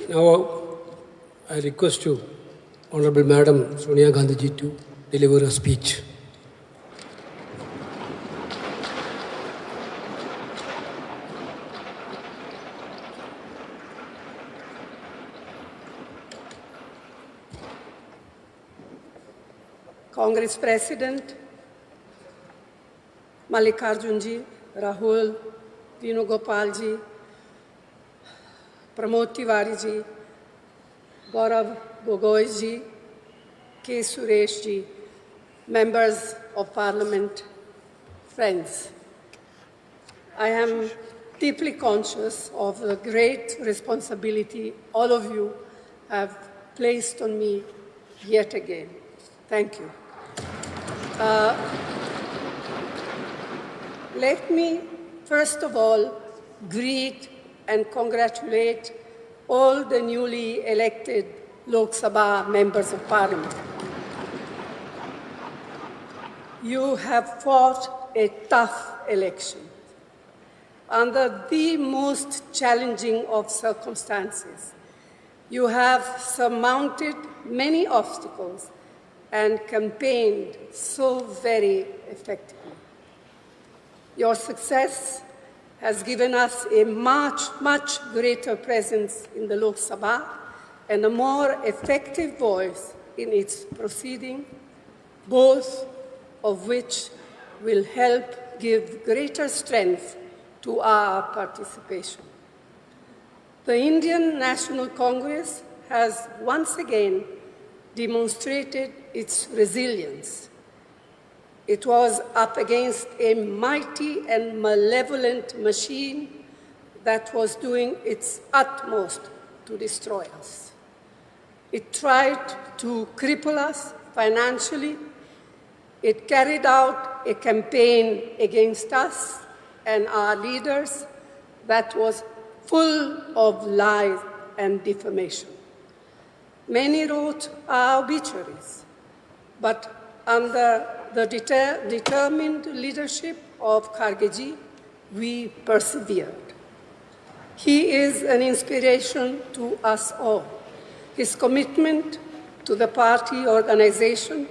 Now, I request you, Honorable Madam Sonia Gandhi ji, to deliver a speech. Congress President, Mallikarjun ji, Rahul, Venugopal ji, Pramod Tiwari ji, Gaurav Gogoi ji, K. Suresh ji, members of Parliament, friends. I am deeply conscious of the great responsibility all of you have placed on me yet again. Thank you. Let me, first of all, greet and congratulate all the newly elected Lok Sabha members of Parliament. You have fought a tough election under the most challenging of circumstances. You have surmounted many obstacles and campaigned so very effectively. Your success has given us a much greater presence in the Lok Sabha and a more effective voice in its proceeding, both of which will help give greater strength to our participation. The Indian National Congress has once again demonstrated its resilience. It was up against a mighty and malevolent machine that was doing its utmost to destroy us. It tried to cripple us financially. It carried out a campaign against us and our leaders that was full of lies and defamation. Many wrote our obituaries, but under the determined leadership of Kharge, we persevered. He is an inspiration to us all. His commitment to the party organization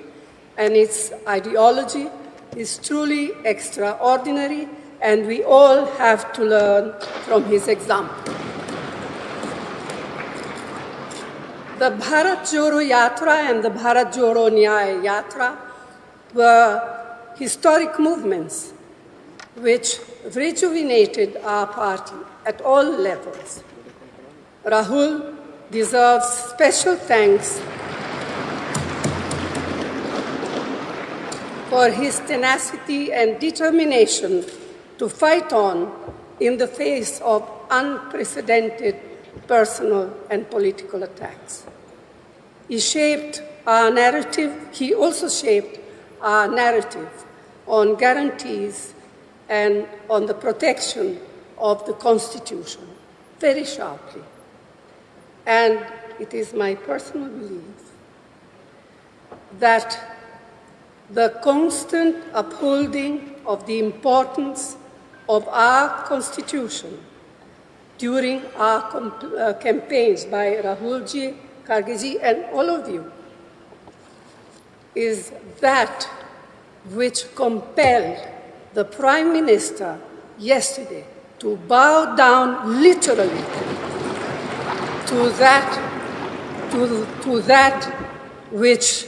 and its ideology is truly extraordinary, and we all have to learn from his example. The Bharat Jodo Yatra and the Bharat Jodo Nyaya Yatra were historic movements which rejuvenated our party at all levels. Rahul deserves special thanks for his tenacity and determination to fight on in the face of unprecedented personal and political attacks. He also shaped our narrative on guarantees and on the protection of the Constitution very sharply. And it is my personal belief that the constant upholding of the importance of our Constitution during our campaigns by Rahulji, Kharge, and all of you is that which compelled the Prime Minister yesterday to bow down literally to that which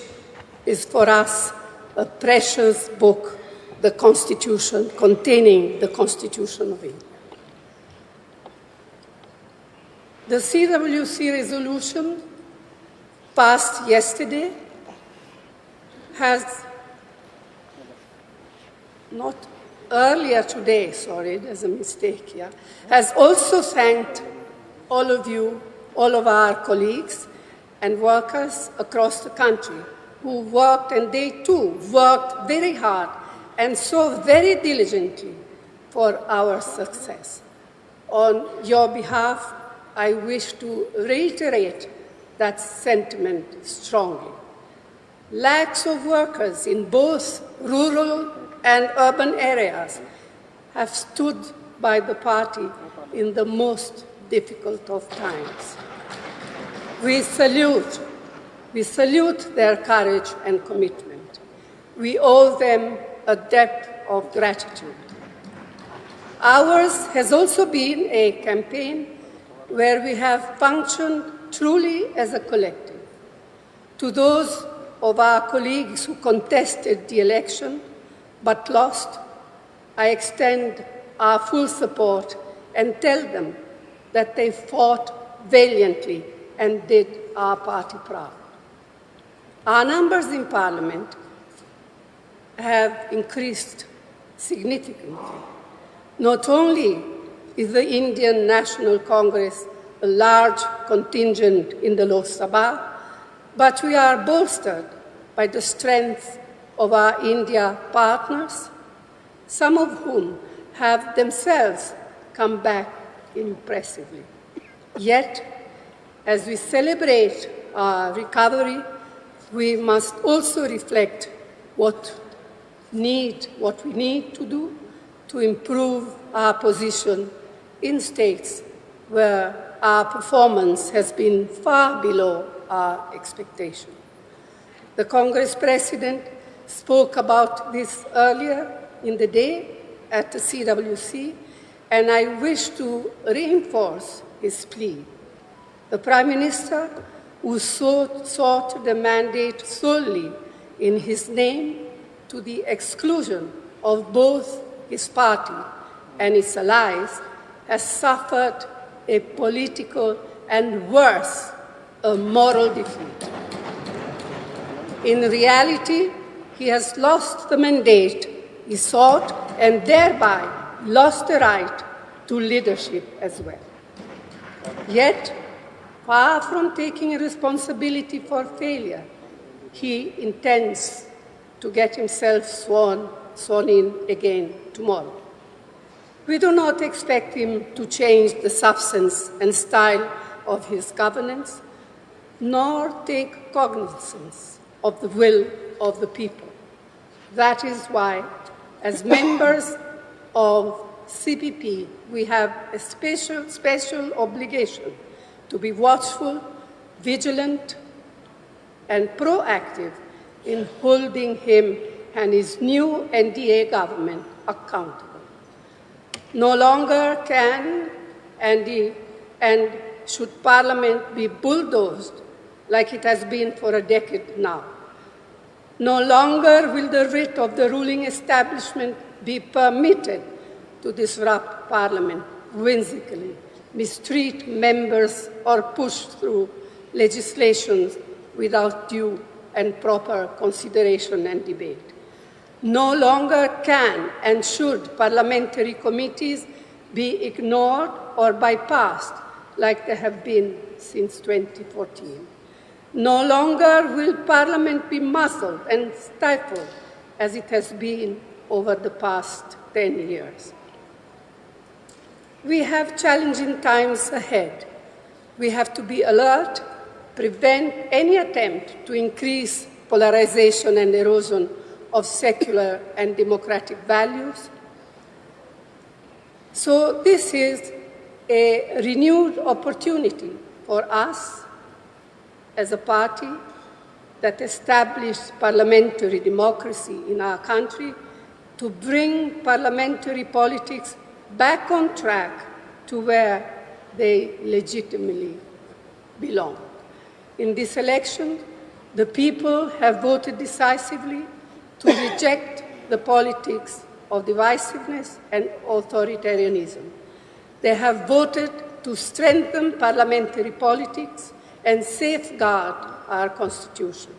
is for us a precious book, the Constitution, containing the Constitution of India. The CWC resolution passed yesterday has not earlier today, sorry, there's a mistake here, has also thanked all of you, all of our colleagues and workers across the country who worked, and they too worked very hard and so very diligently for our success. On your behalf, I wish to reiterate that sentiment strongly. Lakhs of workers in both rural and urban areas have stood by the party in the most difficult of times. We salute their courage and commitment. We owe them a debt of gratitude. Ours has also been a campaign where we have functioned truly as a collective. To those of our colleagues who contested the election but lost, I extend our full support and tell them that they fought valiantly and did our party proud. Our numbers in Parliament have increased significantly. Not only is the Indian National Congress a large contingent in the Lok Sabha, but we are bolstered by the strength of our India partners, some of whom have themselves come back impressively. Yet, as we celebrate our recovery, we must also reflect what we need to do to improve our position in states where our performance has been far below our expectation. The Congress President spoke about this earlier in the day at the CWC, and I wish to reinforce his plea. The Prime Minister, who sought the mandate solely in his name to the exclusion of both his party and its allies, has suffered a political and worse, a moral defeat. In reality, he has lost the mandate he sought and thereby lost the right to leadership as well. Yet, far from taking responsibility for failure, he intends to get himself sworn in again tomorrow. We do not expect him to change the substance and style of his governance, nor take cognizance of the will of the people. That is why, as members of CPP, we have a special obligation to be watchful, vigilant, and proactive in holding him and his new NDA government accountable. No longer can and should Parliament be bulldozed like it has been for a decade now. No longer will the writ of the ruling establishment be permitted to disrupt Parliament whimsically, mistreat members, or push through legislation without due and proper consideration and debate. No longer can and should parliamentary committees be ignored or bypassed like they have been since 2014. No longer will Parliament be muzzled and stifled as it has been over the past 10 years. We have challenging times ahead. We have to be alert, prevent any attempt to increase polarization and erosion of secular and democratic values. So this is a renewed opportunity for us as a party that established parliamentary democracy in our country to bring parliamentary politics back on track to where they legitimately belong. In this election, the people have voted decisively to reject the politics of divisiveness and authoritarianism. They have voted to strengthen parliamentary politics and safeguard our Constitution.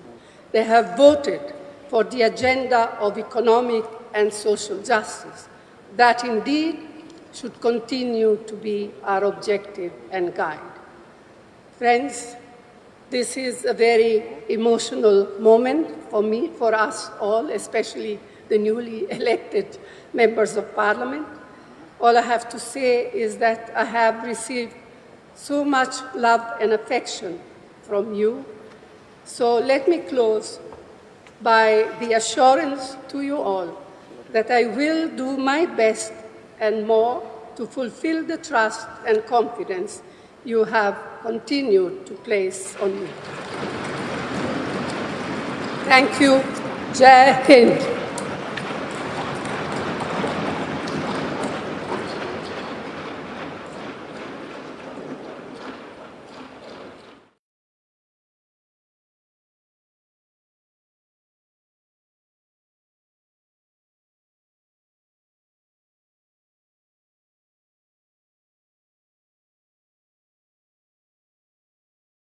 They have voted for the agenda of economic and social justice. That indeed should continue to be our objective and guide. Friends, this is a very emotional moment for me, for us all, especially the newly elected members of Parliament. All I have to say is that I have received so much love and affection from you. So let me close by the assurance to you all that I will do my best and more to fulfill the trust and confidence you have continue to place on you. Thank you. Jai Hind.